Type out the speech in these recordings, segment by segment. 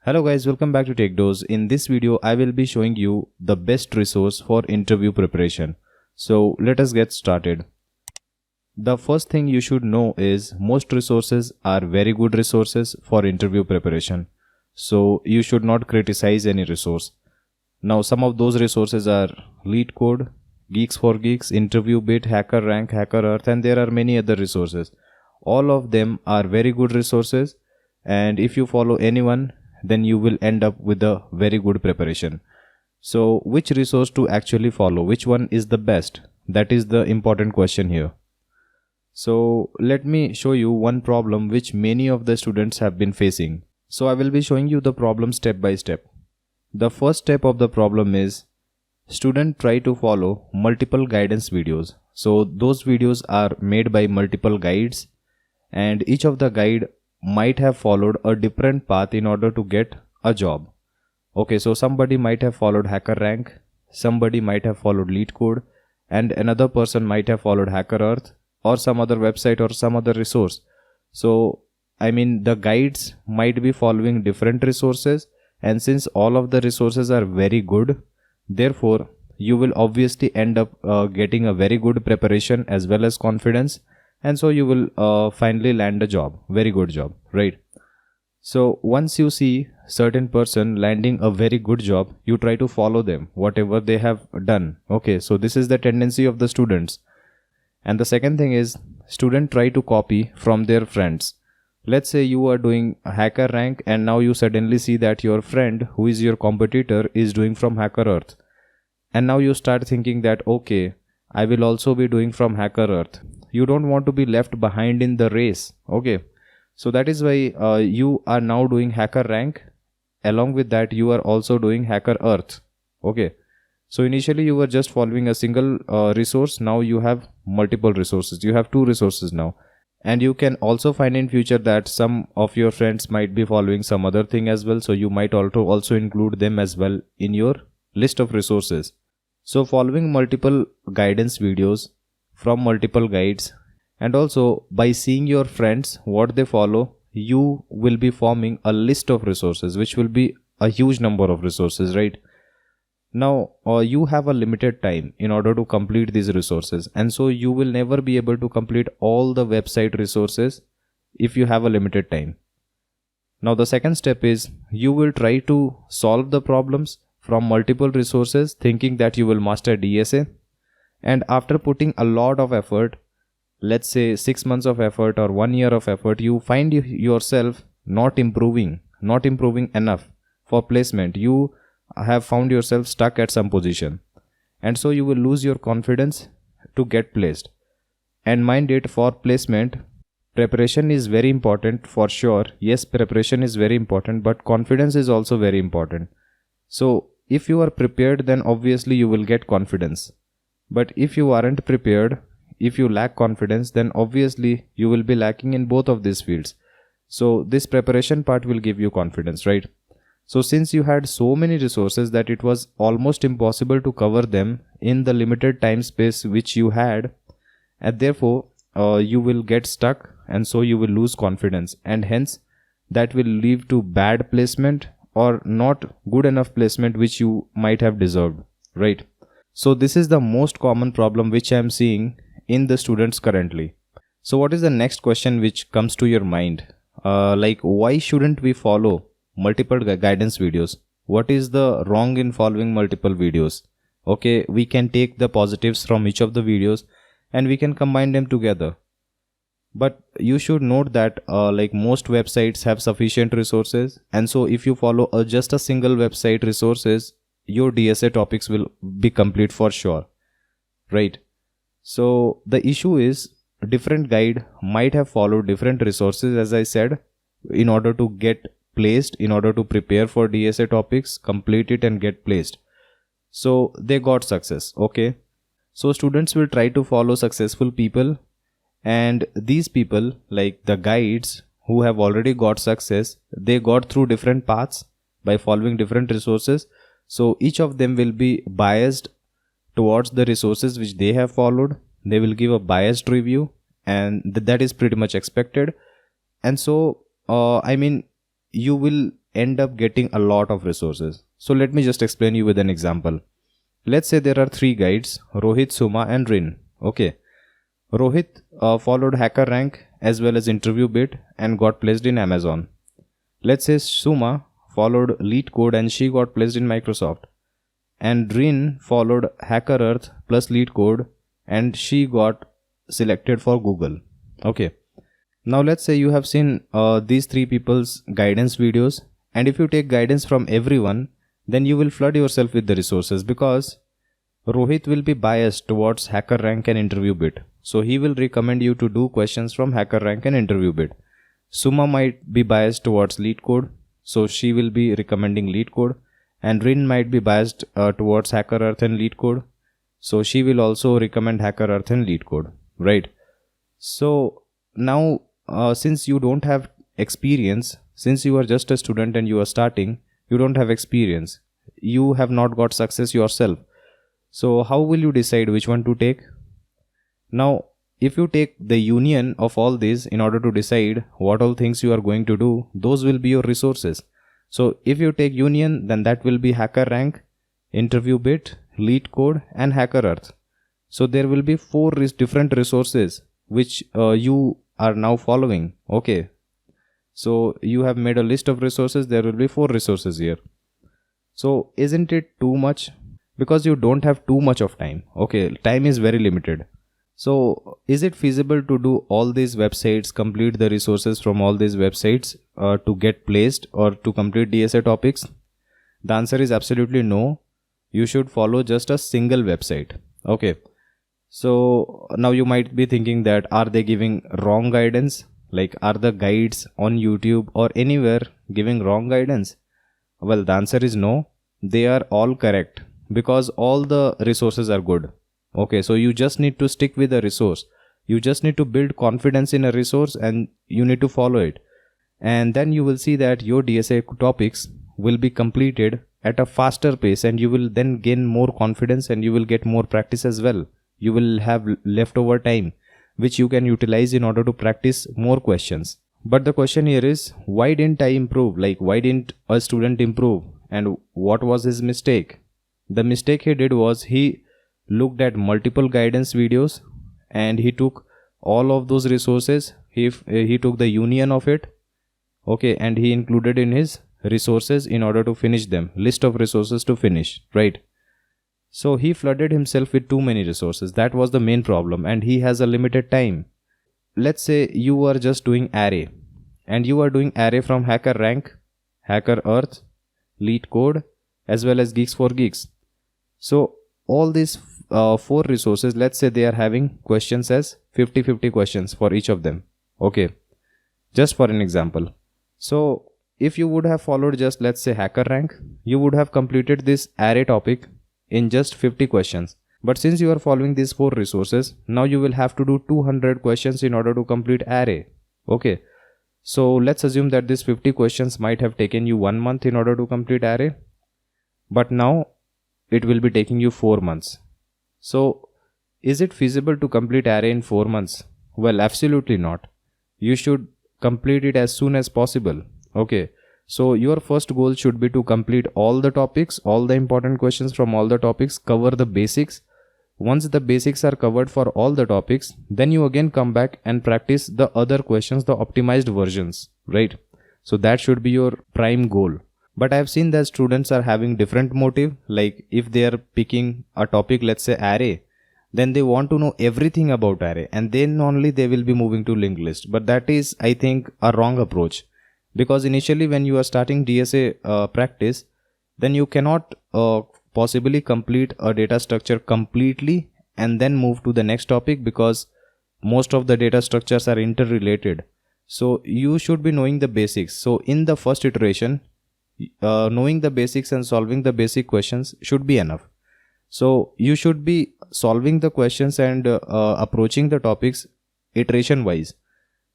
Hello guys, welcome back to TechDose. In this video, I will be showing you the best resource for interview preparation. So let us get started. The first thing you should know is most resources are very good resources for interview preparation. So you should not criticize any resource. Now some of those resources are LeetCode, Geeks for Geeks, InterviewBit, HackerRank, HackerEarth, and there are many other resources. All of them are very good resources, and if you follow anyone, then you will end up with a very good preparation. So which resource to actually follow? Which one is the best? That is the important question here. So let me show you one problem which many of the students have been facing. So I will be showing you the problem step by step. The first step of the problem is student try to follow multiple guidance videos. So those videos are made by multiple guides, and each of the guide might have followed a different path in order to get a job. Okay, so somebody might have followed HackerRank, somebody might have followed LeetCode, and another person might have followed HackerEarth or some other website or some other resource. So the guides might be following different resources, and since all of the resources are very good, therefore you will obviously end up getting a very good preparation as well as confidence, and so you will finally land a job, very good job, right? So once you see certain person landing a very good job, you try to follow them, whatever they have done. Okay, so this is the tendency of the students. And the second thing is student try to copy from their friends. Let's say you are doing HackerRank and now you suddenly see that your friend who is your competitor is doing from HackerEarth, and now you start thinking that okay, I will also be doing from HackerEarth. You don't want to be left behind in the race. Okay, so that is why you are now doing HackerRank. Along with that, you are also doing HackerEarth. Okay, so initially you were just following a single resource. Now you have multiple resources. You have two resources now, and you can also find in future that some of your friends might be following some other thing as well. So you might also include them as well in your list of resources. So following multiple guidance videos from multiple guides, and also by seeing your friends what they follow, you will be forming a list of resources, which will be a huge number of resources, right? Now you have a limited time in order to complete these resources, and so you will never be able to complete all the website resources if you have a limited time. Now the second step is you will try to solve the problems from multiple resources thinking that you will master DSA. And after putting a lot of effort, let's say 6 months of effort or 1 year of effort, you find yourself not improving enough for placement. You have found yourself stuck at some position, and so you will lose your confidence to get placed. And mind it, for placement, preparation is very important for sure. Yes, preparation is very important, but confidence is also very important. So if you are prepared, then obviously you will get confidence. But if you aren't prepared, if you lack confidence, then obviously you will be lacking in both of these fields. So this preparation part will give you confidence, right? So since you had so many resources that it was almost impossible to cover them in the limited time space which you had, and therefore you will get stuck, and so you will lose confidence, and hence that will lead to bad placement or not good enough placement which you might have deserved, right? So this is the most common problem which I am seeing in the students currently. So what is the next question which comes to your mind? Why shouldn't we follow multiple guidance videos? What is the wrong in following multiple videos? Okay, we can take the positives from each of the videos and we can combine them together. But you should note that most websites have sufficient resources, and so if you follow just a single website resources, your DSA topics will be complete for sure, right? So the issue is different guide might have followed different resources, as I said, in order to get placed, in order to prepare for DSA topics, complete it and get placed. So they got success. Okay, so students will try to follow successful people, and these people, like the guides who have already got success, they got through different paths by following different resources. So each of them will be biased towards the resources which they have followed. They will give a biased review, and that is pretty much expected. And so you will end up getting a lot of resources. So let me just explain you with an example. Let's say there are 3 guides, Rohit, Suma and Rin. Okay. Rohit followed HackerRank as well as InterviewBit and got placed in Amazon. Let's say Suma followed LeetCode and she got placed in Microsoft. And Rin followed HackerEarth plus LeetCode and she got selected for Google. Okay. Now let's say you have seen these 3 people's guidance videos, and if you take guidance from everyone, then you will flood yourself with the resources, because Rohit will be biased towards HackerRank and InterviewBit. So he will recommend you to do questions from HackerRank and InterviewBit. Suma might be biased towards LeetCode, so she will be recommending LeetCode. And Rin might be biased towards HackerEarth and LeetCode, so she will also recommend HackerEarth and LeetCode, right? So now since you don't have experience, since you are just a student and you are starting, you don't have experience, you have not got success yourself. So how will you decide which one to take? Now, if you take the union of all these in order to decide what all things you are going to do, those will be your resources. So if you take union, then that will be HackerRank, InterviewBit, LeetCode and HackerEarth. So there will be 4 different resources which you are now following. Okay. So you have made a list of resources. There will be 4 resources here. So isn't it too much? Because you don't have too much of time. Okay. Time is very limited. So is it feasible to do all these websites, complete the resources from all these websites to get placed or to complete DSA topics? The answer is absolutely no. You should follow just a single website. Okay. So now you might be thinking that are they giving wrong guidance? Like, are the guides on YouTube or anywhere giving wrong guidance? Well, the answer is no. They are all correct because all the resources are good. Okay, so you just need to stick with a resource. You just need to build confidence in a resource and you need to follow it. And then you will see that your DSA topics will be completed at a faster pace, and you will then gain more confidence and you will get more practice as well. You will have leftover time which you can utilize in order to practice more questions. But the question here is, why didn't I improve? Like, why didn't a student improve? And what was his mistake? The mistake he did was he looked at multiple guidance videos and he took all of those resources. He took the union of it. Okay, and he included in his resources in order to finish them. List of resources to finish, right? So he flooded himself with too many resources. That was the main problem, and he has a limited time. Let's say you are just doing array, and you are doing array from HackerRank, HackerEarth, LeetCode, as well as Geeks for Geeks. So all these 4 resources, let's say they are having questions as 50-50 questions for each of them. Okay, just for an example. So if you would have followed just, let's say, HackerRank, you would have completed this array topic in just 50 questions. But since you are following these 4 resources, now you will have to do 200 questions in order to complete array. Okay. So let's assume that these 50 questions might have taken you 1 month in order to complete array. But now it will be taking you 4 months. So is it feasible to complete array in 4 months? Well, absolutely not. You should complete it as soon as possible. Okay. So your first goal should be to complete all the topics, all the important questions from all the topics, cover the basics. Once the basics are covered for all the topics, then you again come back and practice the other questions, the optimized versions, right? So that should be your prime goal. But I have seen that students are having different motive. Like if they are picking a topic, let's say array, then they want to know everything about array and then only they will be moving to linked list. But that is, I think, a wrong approach. Because initially when you are starting DSA practice, then you cannot possibly complete a data structure completely and then move to the next topic, because most of the data structures are interrelated. So you should be knowing the basics. So in the first iteration, knowing the basics and solving the basic questions should be enough. So you should be solving the questions and approaching the topics iteration wise.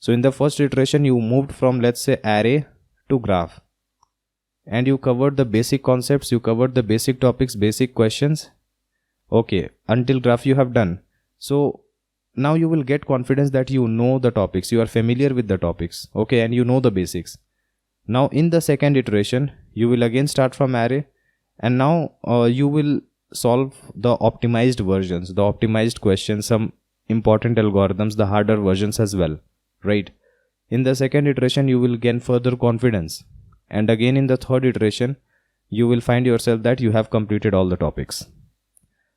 So in the first iteration, you moved from, let's say, array to graph, and you covered the basic concepts, you covered the basic topics, basic questions. Okay, until graph you have done. So now you will get confidence that you know the topics, you are familiar with the topics. Okay, and you know the basics. Now in the second iteration, you will again start from array, and now you will solve the optimized versions, the optimized questions, some important algorithms, the harder versions as well, right? In the second iteration, you will gain further confidence, and again in the third iteration, you will find yourself that you have completed all the topics.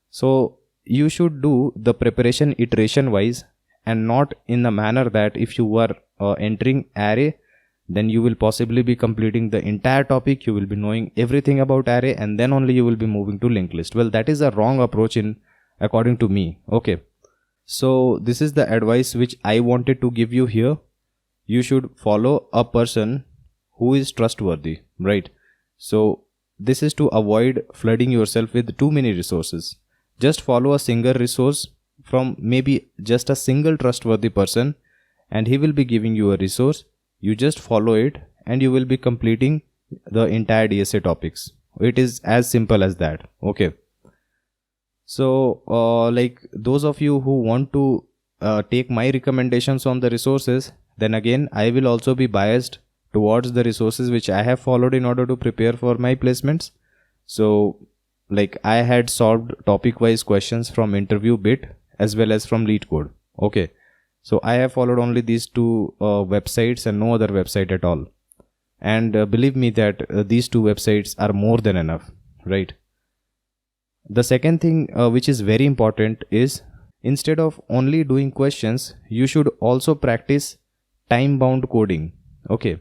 So you should do the preparation iteration wise, and not in the manner that if you are entering array, then you will possibly be completing the entire topic, you will be knowing everything about array, and then only you will be moving to linked list. Well, that is a wrong approach according to me. Okay, so this is the advice which I wanted to give you here. You should follow a person who is trustworthy, right? So this is to avoid flooding yourself with too many resources. Just follow a single resource from maybe just a single trustworthy person, and he will be giving you a resource. You just follow it and you will be completing the entire DSA topics. It is as simple as that. Okay. So like those of you who want to take my recommendations on the resources, then again I will also be biased towards the resources which I have followed in order to prepare for my placements. So like I had solved topic wise questions from InterviewBit as well as from LeetCode. Okay. So I have followed only these two websites and no other website at all. And believe me that these two websites are more than enough, right? The second thing which is very important is, instead of only doing questions, you should also practice time-bound coding. Okay.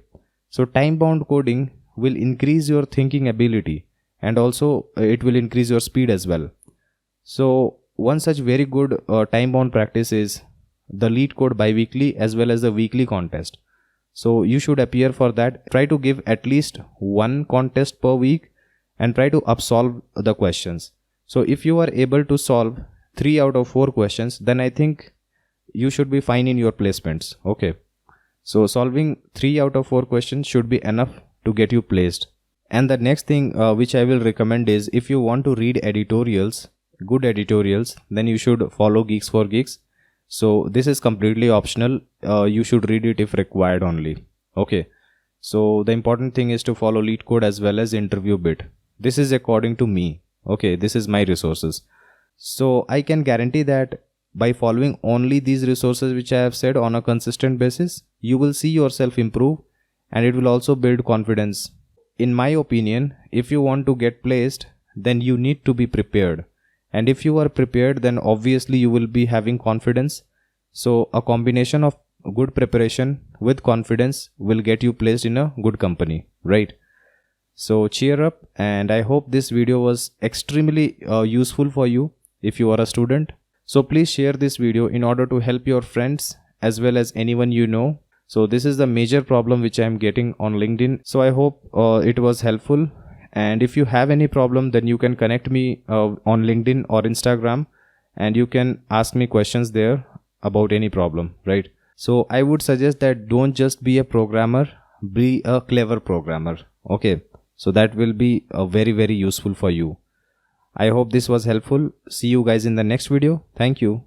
So time-bound coding will increase your thinking ability, and also it will increase your speed as well. So one such very good time-bound practice is the LeetCode bi-weekly as well as the weekly contest. So you should appear for that. Try to give at least one contest per week and try to upsolve the questions. So if you are able to solve 3 out of 4 questions, then I think you should be fine in your placements. Okay. So solving 3 out of 4 questions should be enough to get you placed. And the next thing which I will recommend is, if you want to read editorials, good editorials, then you should follow Geeks for Geeks. So this is completely optional. You should read it if required only. Okay. So the important thing is to follow LeetCode as well as InterviewBit. This is according to me. Okay. This is my resources. So I can guarantee that by following only these resources which I have said on a consistent basis, you will see yourself improve, and it will also build confidence. In my opinion, if you want to get placed, then you need to be prepared. And if you are prepared, then obviously you will be having confidence. So a combination of good preparation with confidence will get you placed in a good company, right? So cheer up, and I hope this video was extremely useful for you if you are a student. So please share this video in order to help your friends as well as anyone you know. So this is the major problem which I am getting on LinkedIn. So I hope it was helpful. And if you have any problem, then you can connect me on LinkedIn or Instagram, and you can ask me questions there about any problem, right? So I would suggest that don't just be a programmer, be a clever programmer. Okay. So that will be very, very useful for you. I hope this was helpful. See you guys in the next video. Thank you.